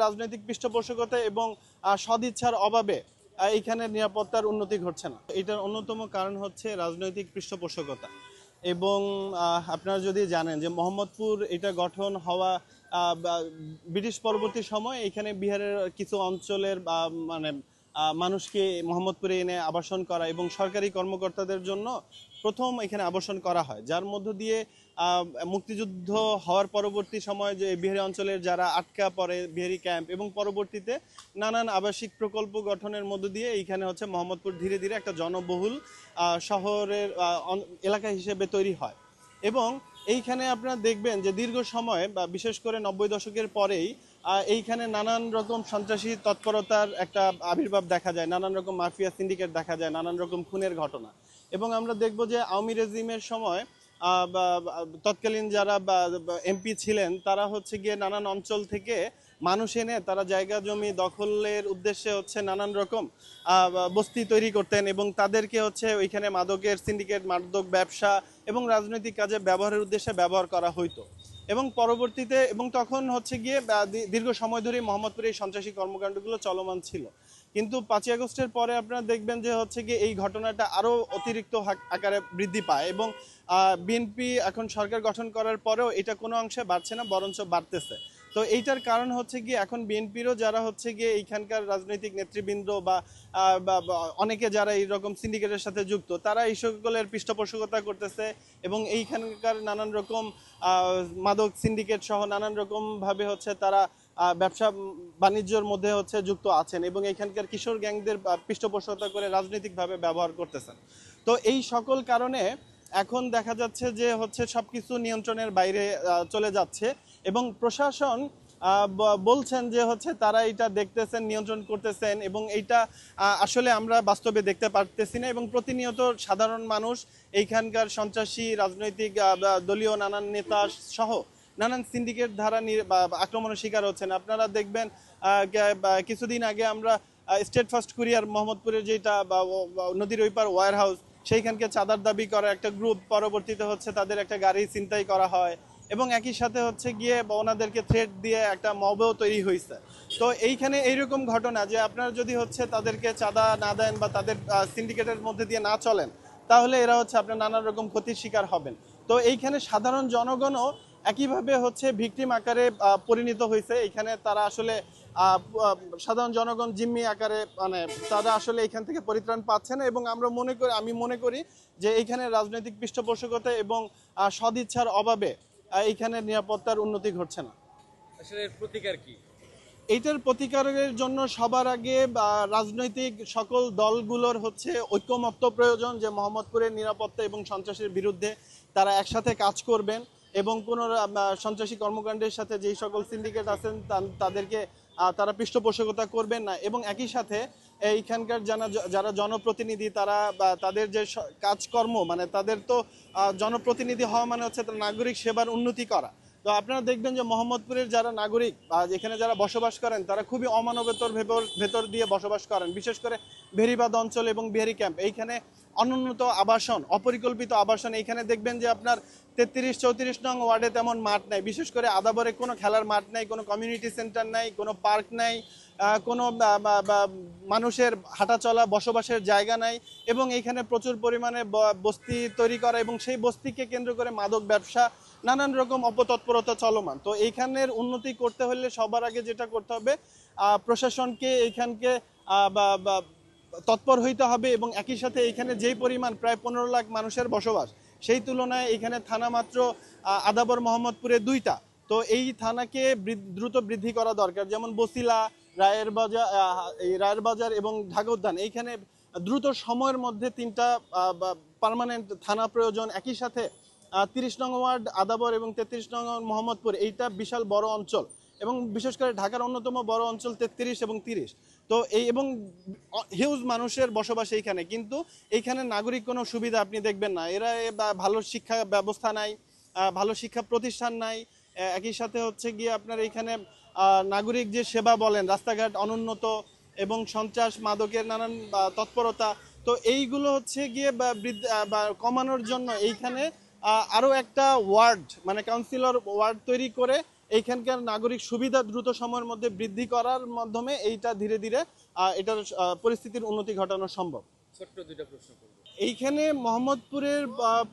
রাজনৈতিক পৃষ্ঠপোষকতা এবং সদিচ্ছার অভাবে এইখানে নিরাপত্তার উন্নতি ঘটছে না। এটার অন্যতম কারণ হচ্ছে রাজনৈতিক পৃষ্ঠপোষকতা। এবং আপনারা যদি জানেন যে মোহাম্মদপুর এটা গঠন হওয়া ব্রিটিশ পরবর্তী সময় এখানে বিহারের কিছু অঞ্চলের মানে মানুষকে মোহাম্মদপুরে এনে আবাসন করা এবং সরকারি কর্মকর্তাদের জন্য প্রথম এখানে আবাসন করা হয়, যার মধ্য দিয়ে মুক্তিযুদ্ধ হওয়ার পরবর্তী সময় যে বিহারি অঞ্চলের যারা আটকা পড়ে বিহারি ক্যাম্প এবং পরবর্তীতে নানান আবাসিক প্রকল্প গঠনের মধ্য দিয়ে এইখানে হচ্ছে মোহাম্মদপুর ধীরে ধীরে একটা জনবহুল শহরের এলাকা হিসেবে তৈরি হয়। এবং এইখানে আপনারা দেখবেন যে দীর্ঘ সময় বা বিশেষ করে 90 দশকের পরেই এইখানে নানান রকম সন্ত্রাসী তৎপরতার একটা আবির্ভাব দেখা যায়, নানান রকম মাফিয়া সিন্ডিকেট দেখা যায়, নানান রকম খুনের ঘটনা। এবং আমরা দেখব যে আওয়ামী রেজিমের সময় তৎকালীন যারা এমপি ছিলেন তারা হচ্ছে গিয়ে নানান অঞ্চল থেকে মানুষ এনে তারা জায়গা জমি দখলের উদ্দেশ্যে হচ্ছে নানান রকম বস্তি তৈরি করতেন এবং তাদেরকে হচ্ছে ওইখানে মাদকের সিন্ডিকেট, মাদক ব্যবসা এবং রাজনৈতিক কাজে ব্যবহারের উদ্দেশ্যে ব্যবহার করা হইতো। এবং পরবর্তীতে এবং তখন হচ্ছে গিয়ে দীর্ঘ সময় ধরেই মোহাম্মদপুরে এই সন্ত্রাসী কর্মকাণ্ডগুলো চলমান ছিল। কিন্তু 5ই আগস্টের পরে আপনারা দেখবেন যে হচ্ছে গিয়ে এই ঘটনাটা আরও অতিরিক্ত আকারে বৃদ্ধি পায় এবং বিএনপি এখন সরকার গঠন করার পরেও এটা কোনো অংশে বাড়ছে না, বরঞ্চ বাড়তেছে। তো এইটার কারণ হচ্ছে গিয়ে এখন বিএনপিরও যারা হচ্ছে গিয়ে এইখানকার রাজনৈতিক নেতৃবৃন্দ বা অনেকে যারা এইরকম সিন্ডিকেটের সাথে যুক্ত তারা এই সকলের পৃষ্ঠপোষকতা করতেছে এবং এইখানকার নানান রকম মাদক সিন্ডিকেট সহ নানান রকমভাবে হচ্ছে তারা ব্যবসা বাণিজ্যের মধ্যে হচ্ছে যুক্ত আছেন এবং এখানকার কিশোর গ্যাংদের পৃষ্ঠপোষকতা করে রাজনৈতিকভাবে ব্যবহার করতেছেন। তো এই সকল কারণে এখন দেখা যাচ্ছে যে হচ্ছে সবকিছু নিয়ন্ত্রণের বাইরে চলে যাচ্ছে এবং প্রশাসন বলছেন যে হচ্ছে তারা এটা দেখতেছেন, নিয়ন্ত্রণ করতেছেন এবং এইটা আসলে আমরা বাস্তবে দেখতে পারতেছি না। এবং প্রতিনিয়ত সাধারণ মানুষ এইখানকার সন্ত্রাসী রাজনৈতিক দলীয় নানান নেতা সহ নানান সিন্ডিকেট ধারা আক্রমণের শিকার হচ্ছেন। আপনারা দেখবেন কিছুদিন আগে আমরা স্টেট ফার্স্ট কুরিয়ার মোহাম্মদপুরের যেটা নদীর ওই পার ওয়্যার হাউস, সেইখানকে চাঁদার দাবি করা একটা গ্রুপ পরবর্তীতে হচ্ছে তাদের একটা গাড়ি ছিনতাই করা হয় এবং একই সাথে হচ্ছে গিয়ে ওনাদেরকে থ্রেট দিয়ে একটা মবও তৈরি হয়েছে। তো এইখানে এইরকম ঘটনা যে আপনারা যদি হচ্ছে তাদেরকে চাঁদা না দেন বা তাদের সিন্ডিকেটের মধ্যে দিয়ে না চলেন তাহলে এরা হচ্ছে আপনার নানান রকম ক্ষতির শিকার হবেন। তো এইখানে সাধারণ জনগণও একইভাবে হচ্ছে ভিকটিম আকারে পরিণত হয়েছে। এইখানে তারা আসলে সাধারণ জনগণ জিম্মি আকারে মানে তারা আসলে এখান থেকে পরিত্রাণ পাচ্ছে না এবং আমি মনে করি যে এইখানে রাজনৈতিক পৃষ্ঠপোষকতা এবং সদিচ্ছার অভাবে এইখানে নিরাপত্তার উন্নতি ঘটছে না। আসলে এর প্রতিকার কি? এইটার প্রতিকারের জন্য সবার আগে রাজনৈতিক সকল দলগুলোর হচ্ছে ঐক্যমত্য প্রয়োজন যে মোহাম্মদপুরের নিরাপত্তা এবং সন্ত্রাসের বিরুদ্ধে তারা একসাথে কাজ করবেন এবং কোনো সন্ত্রাসী কর্মকাণ্ডের সাথে যেই সকল সিন্ডিকেট আছেন তাদেরকে তারা পৃষ্ঠপোষকতা করবেন না। এবং একই সাথে এইখানকার যারা জনপ্রতিনিধি তারা তাদের যে কাজকর্ম মানে তাদের তো জনপ্রতিনিধি হওয়া মানে হচ্ছে নাগরিক সেবার উন্নতি করা। তো আপনারা দেখবেন যে মোহাম্মদপুরের যারা নাগরিক এখানে যারা বসবাস করেন তারা খুবই অমানবতার ভেতর দিয়ে বসবাস করেন, বিশেষ করে ভেরিবাদ অঞ্চল এবং বিহারি ক্যাম্প। এইখানে অনুন্নত আবাসন, অপরিকল্পিত আবাসন, এইখানে দেখবেন যে আপনার 33-34 নং ওয়ার্ডে তেমন মাঠ নাই, বিশেষ করে আদাবরে কোনো খেলার মাঠ নাই, কোনো কমিউনিটি সেন্টার নাই, কোনো পার্ক নাই, কোনো মানুষের হাঁটাচলা বসবাসের জায়গা নাই এবং এইখানে প্রচুর পরিমাণে বস্তি তৈরি করা এবং সেই বস্তিকে কেন্দ্র করে মাদক ব্যবসা, নানান রকম অপতৎপরতা চলমান। তো এইখানের উন্নতি করতে হলে সবার আগে যেটা করতে হবে প্রশাসনকে এইখানকে তৎপর হইতে হবে এবং একই সাথে এইখানে যেই পরিমাণ প্রায় 15 লাখ মানুষের বসবাস সেই তুলনায় এইখানে থানা মাত্র আদাবর মোহাম্মদপুরে 2টা। তো এই থানাকে দ্রুত বৃদ্ধি করা দরকার, যেমন বসিলা, রায়ের বাজার এবং ঢাকা উদ্যান, এইখানে দ্রুত সময়ের মধ্যে 3টা পার্মানেন্ট থানা প্রয়োজন। একই সাথে 30 নং ওয়ার্ড আদাবর এবং 33 নং মোহাম্মদপুর, এইটা বিশাল বড় অঞ্চল এবং বিশেষ করে ঢাকার অন্যতম বড় অঞ্চল 33 এবং 30। তো এই এবং হিউজ মানুষের বসবাস এইখানে, কিন্তু এইখানে নাগরিক কোনো সুবিধা আপনি দেখবেন না। এরা ভালো শিক্ষা ব্যবস্থা নাই, ভালো শিক্ষা প্রতিষ্ঠান নাই, একই সাথে হচ্ছে গিয়ে আপনার এইখানে নাগরিক যে সেবা বলেন রাস্তাঘাট অনুন্নত এবং সন্ত্রাস মাদকের নানান তৎপরতা। তো এইগুলো হচ্ছে গিয়ে কমানোর জন্য এইখানে আরও একটা ওয়ার্ড মানে কাউন্সিলর ওয়ার্ড তৈরি করে এইখানকার নাগরিক সুবিধা দ্রুত সময়ের মধ্যে বৃদ্ধি করার মাধ্যমে এইটা ধীরে ধীরে এটার পরিস্থিতির উন্নতি ঘটানো সম্ভব। ছোট্ট দুইটা প্রশ্ন করবো। এইখানে মোহাম্মদপুরের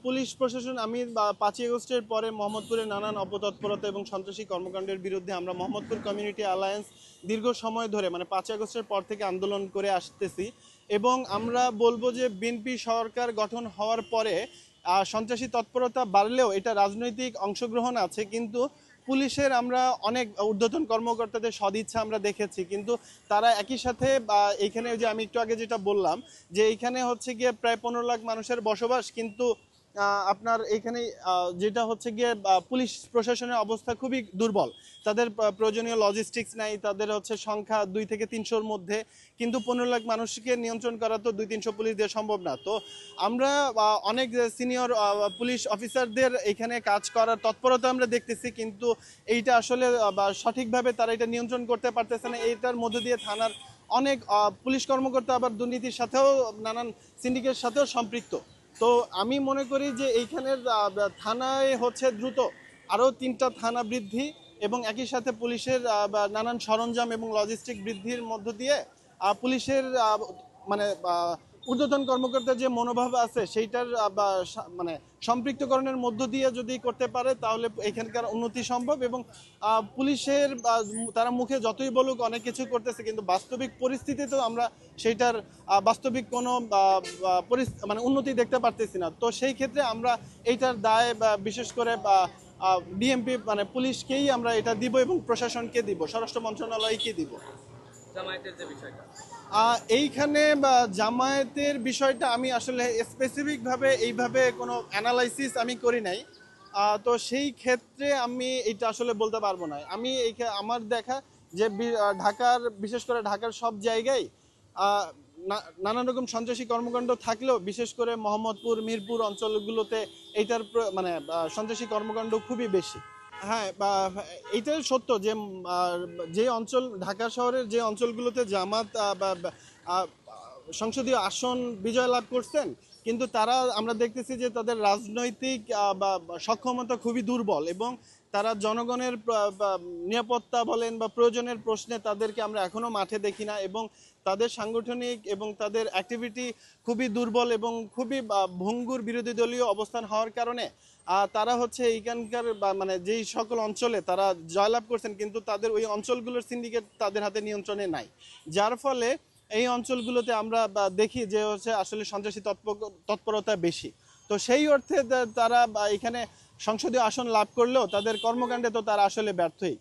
পুলিশ প্রশাসন, আমি 5ই আগস্টের পরে মোহাম্মদপুরের নানান অপতৎপরতা এবং সন্ত্রাসী কর্মকাণ্ডের বিরুদ্ধে আমরা মোহাম্মদপুর কমিউনিটি অ্যালায়েন্স দীর্ঘ সময় ধরে মানে 5ই আগস্টের পর থেকে আন্দোলন করে আসতেছি এবং আমরা বলবো যে বিএনপি সরকার গঠন হওয়ার পরে সন্ত্রাসী তৎপরতা বাড়লেও এটা রাজনৈতিক অংশগ্রহণ আছে, কিন্তু পুলিশের আমরা অনেক ঊর্ধ্বতন কর্মকর্তাদের সদিচ্ছা আমরা দেখেছি, কিন্তু তারা একই সাথে এইখানে যে আমি একটু আগে যেটা বললাম যে এইখানে হচ্ছে গিয়ে প্রায় 15 লাখ মানুষের বসবাস, কিন্তু আপনার এইখানে যেটা হচ্ছে গিয়ে পুলিশ প্রশাসনের অবস্থা খুবই দুর্বল। তাদের প্রয়োজনীয় লজিস্টিক্স নাই, তাদের হচ্ছে সংখ্যা 2 থেকে 300-র মধ্যে, কিন্তু 15 লাখ মানুষকে নিয়ন্ত্রণ করা তো 200-300 পুলিশ দিয়ে সম্ভব না। তো আমরা অনেক সিনিয়র পুলিশ অফিসারদের এখানে কাজ করার তৎপরতা আমরা দেখতেছি, কিন্তু এইটা আসলে সঠিকভাবে তারা এটা নিয়ন্ত্রণ করতে পারতেছে না। এইটার মধ্য দিয়ে থানার অনেক পুলিশ কর্মকর্তা আবার দুর্নীতির সাথেও নানান সিন্ডিকেটের সাথেও সম্পৃক্ত। তো আমি মনে করি যে এইখানের থানায় হচ্ছে দ্রুত আরও 3টা থানা বৃদ্ধি এবং একই সাথে পুলিশের নানান সরঞ্জাম এবং লজিস্টিক বৃদ্ধির মধ্য দিয়ে পুলিশের মানে ঊর্ধ্বতন কর্মকর্তার যে মনোভাব আছে সেইটার মানে সম্পৃক্তকরণের মধ্য দিয়ে যদি করতে পারে তাহলে এখানকার উন্নতি সম্ভব। এবং পুলিশের তারা মুখে যতই বলুক অনেক কিছু করতেছে, কিন্তু বাস্তবিক পরিস্থিতিতেও আমরা সেইটার বাস্তবিক কোনো মানে উন্নতি দেখতে পারতেছি না। তো সেই ক্ষেত্রে আমরা এইটার দায় বিশেষ করে ডিএমপি মানে পুলিশকেই আমরা এটা দিব এবং প্রশাসনকে দিব, স্বরাষ্ট্র মন্ত্রণালয়কে দিব। জামায়াতের যে বিষয়টা, এইখানে জামায়াতের বিষয়টা আমি আসলে স্পেসিফিকভাবে এইভাবে কোনো অ্যানালাইসিস আমি করি নাই। তো সেই ক্ষেত্রে আমি এটা আসলে বলতে পারবো না। আমি আমার দেখা যে ঢাকার বিশেষ করে ঢাকার সব জায়গায় নানান রকম সন্ত্রাসী কর্মকাণ্ড থাকলেও বিশেষ করে মোহাম্মদপুর মিরপুর অঞ্চলগুলোতে এইটার মানে সন্ত্রাসী কর্মকাণ্ড খুবই বেশি। হ্যাঁ, এইটাই সত্য যে যে অঞ্চল ঢাকা শহরের যে অঞ্চলগুলোতে জামাত সংসদীয় আসন বিজয় লাভ করছেন, কিন্তু তারা আমরা দেখতেছি যে তাদের রাজনৈতিক সক্ষমতা খুবই দুর্বল এবং তারা জনগণের নিরাপত্তা বলেন বা প্রয়োজনের প্রশ্নে তাদেরকে আমরা এখনো মাঠে দেখি না এবং তাদের সাংগঠনিক এবং তাদের অ্যাক্টিভিটি খুবই দুর্বল এবং খুবই ভঙ্গুর বিরোধী দলীয় অবস্থান হওয়ার কারণে তারা হচ্ছে এইখানকার মানে যেই সকল অঞ্চলে তারা জয়লাভ করছেন, কিন্তু তাদের ওই অঞ্চলগুলোর সিন্ডিকেট তাদের হাতে নিয়ন্ত্রণে নাই, যার ফলে এই অঞ্চলগুলোতে আমরা দেখি যে হচ্ছে আসলে সন্ত্রাসী তৎপরতা বেশি। তো সেই অর্থে তারা এখানে সংসদীয় আসন লাভ করলেও তাদের কর্মকাণ্ডে তো তারা আসলে ব্যর্থই।